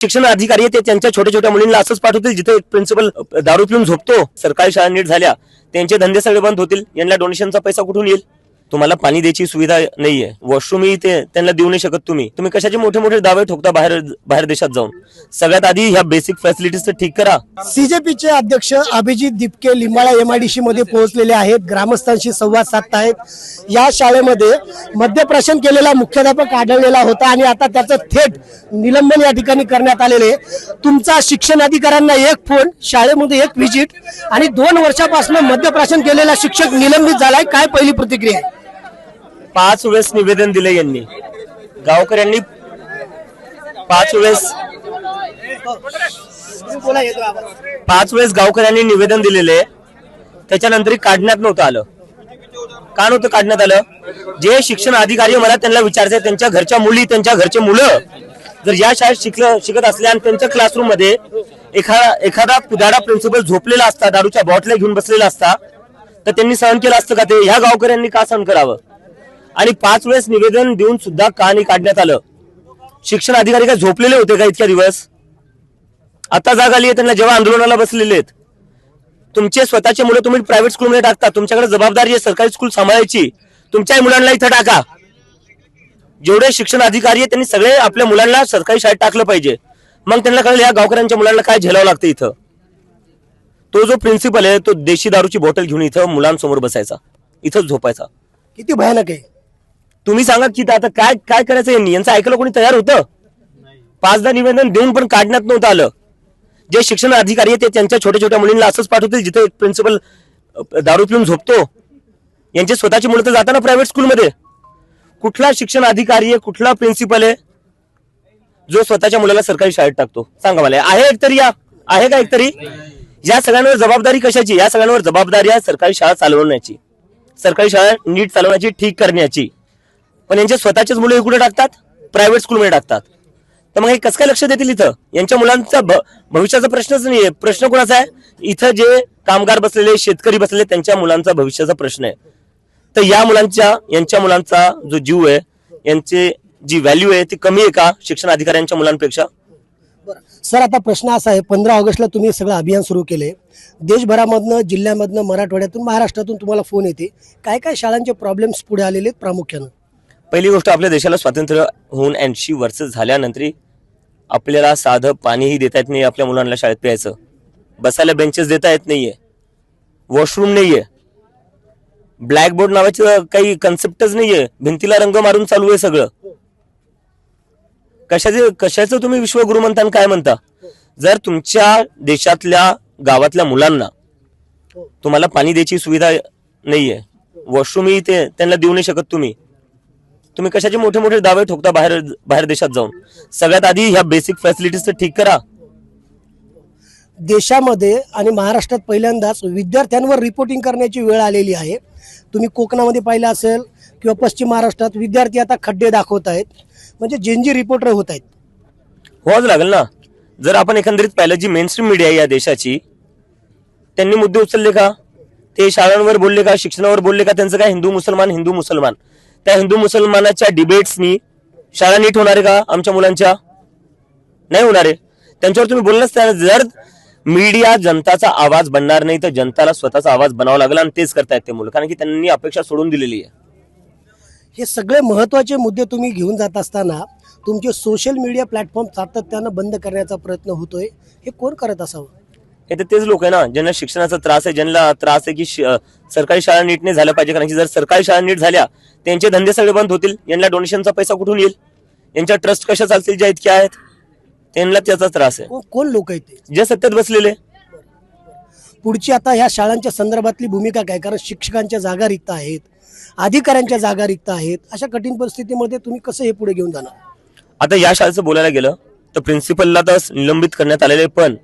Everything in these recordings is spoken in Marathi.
शिक्षण अधिकारी ते त्यांच्या छोट्या छोट्या मुलींना असंच पाठवतील जिथे एक प्रिन्सिपल दारू पिऊन झोपतो. सरकारी शाळा नीट झाल्या त्यांचे धंदे सगळे बंद होतील. यांना डोनेशनचा पैसा कुठून येईल? तुम्हाला पाणी द्यायची सुविधा नाहीये, वॉशरूमही ते त्यांना देऊ नाही शकत. तुम्ही कशाचे मोठे मोठे दावे ठोकता बाहेर देशात जाऊन. सगळ्यात आधी ह्या बेसिक फॅसिलिटीज तर ठीक करा. सीजेपीचे अध्यक्ष अभिजित दिपके लिंबाळा एमआयडीसी मध्ये पोहोचलेले आहेत, ग्रामस्थांशी संवाद साधतायत. या शाळेमध्ये मद्यप्राशन केलेला मुख्याध्यापक आढळलेला होता आणि आता त्याचं थेट निलंबन या ठिकाणी करण्यात आलेले. तुमचा शिक्षण अधिकाऱ्यांना एक फोन, शाळेमध्ये एक व्हिजिट आणि 2 वर्षापासून मद्यप्राशन केलेला शिक्षक निलंबित झालाय. काय पहिली प्रतिक्रिया आहे? 5 वेळेस निवेदन दिले यांनी, गावकऱ्यांनी 5 वेळेस गावकऱ्यांनी निवेदन दिलेले. त्याच्यानंतर काढण्यात नव्हतं आलं. का नव्हतं काढण्यात आलं? जे शिक्षण अधिकारी मला त्यांना विचारायचे, त्यांच्या घरच्या मुली, त्यांच्या घरचे मुलं जर या शाळेत शिकत असले आणि त्यांच्या क्लासरूम मध्ये एखादा पुदारा प्रिन्सिपल झोपलेला असता, दारूच्या बॉटल्या घेऊन बसलेला असता, तर त्यांनी सहन केलं असतं का? ते ह्या गावकऱ्यांनी का सहन करावं? आणि 5 वेळेस निवेदन देऊन सुद्धा का नाही काढण्यात आलं? शिक्षण अधिकारी काय झोपलेले होते का इतक्या दिवस? आता जाग आली आहे त्यांना जेव्हा आंदोलनाला बसलेले आहेत. तुमचे स्वतःचे मुलं तुम्ही प्रायव्हेट स्कूलमध्ये टाकता, तुमच्याकडे जबाबदारी आहे सरकारी स्कूल सांभाळायची. तुमच्याही मुलांना इथं टाका. जेवढे शिक्षण अधिकारी आहेत त्यांनी सगळे आपल्या मुलांना सरकारी शाळेत टाकलं पाहिजे. मग त्यांना कळलं या गावकऱ्यांच्या मुलांना काय झेलावं लागतं इथं. तो जो प्रिन्सिपल आहे तो देशी दारूची बॉटल घेऊन इथं मुलांसमोर बसायचा, इथंच झोपायचा. किती भयानक आहे. तुम्ही सांगा की आता काय काय करायचं यांनी? यांचं ऐकलं कोणी तयार होतं? 5दा निवेदन देऊन पण काढण्यात नव्हतं आलं. जे शिक्षण अधिकारी आहे ते त्यांच्या छोट्या छोट्या मुलींना असंच पाठवतील जिथे एक प्रिन्सिपल दारू पिऊन झोपतो. यांचे स्वतःची मुलं तर जाताना प्रायव्हेट स्कूलमध्ये. कुठला शिक्षण अधिकारी आहे, कुठला प्रिन्सिपल आहे जो स्वतःच्या मुलाला सरकारी शाळेत टाकतो? सांगा मला. आहे एकतरी आहे का एकतरी? या सगळ्यांवर जबाबदारी कशाची? या सगळ्यांवर जबाबदारी आहे सरकारी शाळा चालवण्याची, सरकारी शाळा नीट चालवण्याची, ठीक करण्याची. पण यांचे स्वतःचेच मुलं हे कुठे टाकतात? प्रायव्हेट स्कूलमध्ये टाकतात. तर मग हे कसं काय लक्ष देतील इथं? यांच्या मुलांचा भविष्याचा प्रश्नच नाहीये. प्रश्न कोणाचा आहे? इथं जे कामगार बसलेले, शेतकरी बसलेले, त्यांच्या मुलांचा भविष्याचा प्रश्न आहे. तर यांच्या मुलांचा जो जीव आहे, यांची जी व्हॅल्यू आहे ती कमी आहे का शिक्षण अधिकाऱ्यांच्या मुलांपेक्षा? सर, आता प्रश्न असा आहे, 15 ऑगस्टला तुम्ही सगळं अभियान सुरू केले. देशभरामधनं, जिल्ह्यामधनं, मराठवाड्यातून, महाराष्ट्रातून तुम्हाला फोन येते. काय काय शाळांचे प्रॉब्लेम्स पुढे आलेले आहेत प्रामुख्यानं? पहिली गोष्ट, आपल्या देशाला स्वातंत्र्य होऊन 80 वर्ष झाल्यानंतर आपल्याला साधं पाणीही देता येत नाही आपल्या मुलांना शाळेत प्यायचं. बसायला बेंचेस देता येत नाहीये, वॉशरूम नाहीये, ब्लॅकबोर्ड नावाची काही कन्सेप्टच नाहीये, भिंतीला रंग मारून चालू आहे सगळं. कशाचं तुम्ही विश्वगुरु म्हणता आणि काय म्हणता? जर तुमच्या देशातल्या गावातल्या मुलांना तुम्हाला पाणी द्यायची सुविधा नाहीये, वॉशरूमही ते त्यांना देऊ नाही शकत, तुम्ही कशाचे मोठे मोठे दावे ठोकता बाहेर देशात जाऊन. सगळ्यात आधी ह्या बेसिक फॅसिलिटीज तर ठीक करा. देशामध्ये आणि महाराष्ट्रात पहिल्यांदाच विद्यार्थ्यांवर रिपोर्टिंग करण्याची वेळ आलेली आहे. तुम्ही कोकणामध्ये पाहिलं असेल किंवा पश्चिम महाराष्ट्रात विद्यार्थी आता खड्डे दाखवत आहेत, म्हणजे जेनजी रिपोर्टर होत आहेत. होच लागेल ना. जर आपण एकंदरीत पाहिलं, जी मेनस्ट्रीम मीडिया आहे या देशाची, त्यांनी मुद्दे उचलले का? ते शाळांवर बोलले का? शिक्षणावर बोलले का? त्यांचं काय हिंदू मुसलमान त्या हिंदू मुसलमानाच्या डिबेट्सनी शाळा नीट होणार आहे का आमच्या मुलांच्या? नाही होणार आहे. त्यांच्यावर तुम्ही बोललाच त्या. जर मीडिया जनताचा आवाज बनणार नाही तर जनताला स्वतःचा आवाज बनावा लागेल आणि तेच करतायत ते मुलं, कारण की त्यांनी अपेक्षा सोडून दिलेली आहे. हे सगळे महत्त्वाचे मुद्दे तुम्ही घेऊन जात असताना तुमचे सोशल मीडिया प्लॅटफॉर्म सातत्यानं बंद करण्याचा प्रयत्न होतोय. हे कोण करत असावं? हे तर तेच लोक आहे ना, ज्यांना शिक्षणाचा त्रास आहे, ज्यांना त्रास आहे की सरकारी शाळा नीट नाही झाल्या पाहिजे. कारण की जर सरकारी शाळा नीट झाल्या त्यांचे धंदे सगळे बंद होतील. यांना डोनेशनचा पैसा कुठून येईल? यांच्या ट्रस्ट कशा चालतील ज्या इतक्या आहेत? त्यांना त्याचा त्रास आहे. कोण लोक आहेत ते जे सत्तेत बसलेले? पुढची आता ह्या शाळांच्या संदर्भातली भूमिका काय? कारण शिक्षकांच्या जागा रिक्त आहेत, अधिकाऱ्यांच्या जागा रिक्त आहेत. अशा कठीण परिस्थितीमध्ये तुम्ही कसं हे पुढे घेऊन जाणार? आता या शाळेचं बोलायला गेलं तर प्रिन्सिपलला तर निलंबित करण्यात आलेले, पण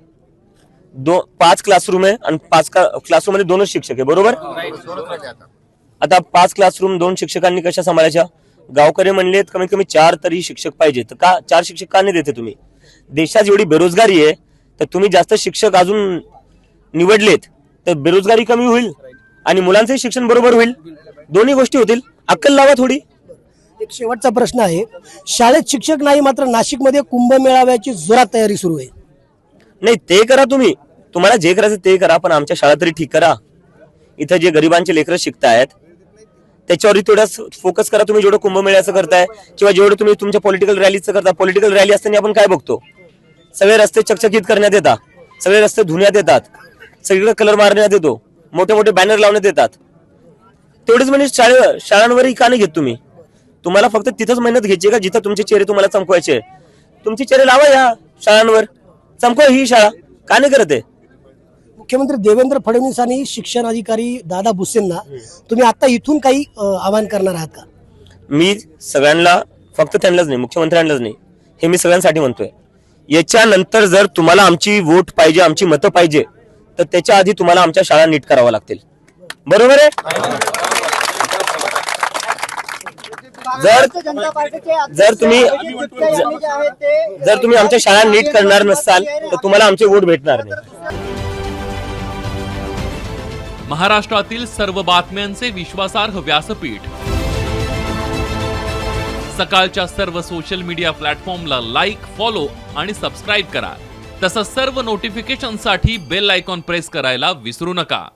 5 क्लासरूम आहे आणि 5 क्लासरूम मध्ये 2च शिक्षक आहे, बरोबर? आता 5 क्लासरूम 2 शिक्षकांनी कशा सांभाळायच्या? गावकरी म्हणले कमीत कमी 4 तरी शिक्षक पाहिजे. तर का 4 शिक्षक का नाही देते तुम्ही? देशात एवढी बेरोजगारी आहे, तर तुम्ही जास्त शिक्षक अजून निवडलेत तर बेरोजगारी कमी होईल आणि मुलांचे शिक्षण बरोबर होईल. दोन्ही गोष्टी होतील. अक्कल लावा थोडी. एक शेवटचा प्रश्न आहे, शाळेत शिक्षक नाही मात्र नाशिकमध्ये कुंभमेळाव्याची जोरात तयारी सुरू आहे. नाही ते करा, तुम्हाला जे करायचं ते करा, पण आमच्या शाळा तरी ठीक करा. इथं जे गरिबांचे लेकरं शिकतायत त्याच्यावर थोडा फोकस करा. तुम्ही जेवढं कुंभमेळ्याचं करताय किंवा जेवढं तुम्ही तुमच्या पॉलिटिकल रॅलीचं करता, पॉलिटिकल रॅली असताना आपण काय बघतो, सगळे रस्ते चकचकीत करण्यात येतात, सगळे रस्ते धुण्यात येतात, सगळीकडे कलर मारण्यात येतो, मोठे मोठे बॅनर लावण्यात येतात. तेवढेच म्हणजे शाळांवरही का नाही घेत तुम्ही? तुम्हाला फक्त तिथंच मेहनत घ्यायची का जिथं तुमचे चेहरे तुम्हाला चमकवायचे? तुमचे चेहरे लावा या शाळांवर, चमकवा ही शाळा, का नाही करत आहे? मुख्यमंत्री देवेंद्र फडणवीस आणि शिक्षण अधिकारी दादा भुसेंना तुम्ही आता इथून काही आवाहन करणार आहात का? मी सगळ्यांना, फक्त त्यांनाच नाही, मुख्यमंत्र्यांनाच नाही, हे मी सगळ्यांसाठी म्हणतोय. याच्यानंतर जर तुम्हाला आमची वोट पाहिजे, आमची मतं पाहिजे, तर त्याच्या आधी तुम्हाला आमच्या शाळा नीट कराव्या लागतील. बरोबर आहे? जर तुम्ही आमच्या शाळा नीट करणार नसाल तर तुम्हाला आमचे वोट भेटणार नाही. महाराष्ट्रातील सर्व बातम्यांचे विश्वासार्ह व्यासपीठ, सकाळच्या सर्व सोशल मीडिया प्लॅटफॉर्मला लाईक, फॉलो आणि सबस्क्राईब करा. तसंच सर्व नोटिफिकेशनसाठी बेल आयकॉन प्रेस करायला विसरू नका.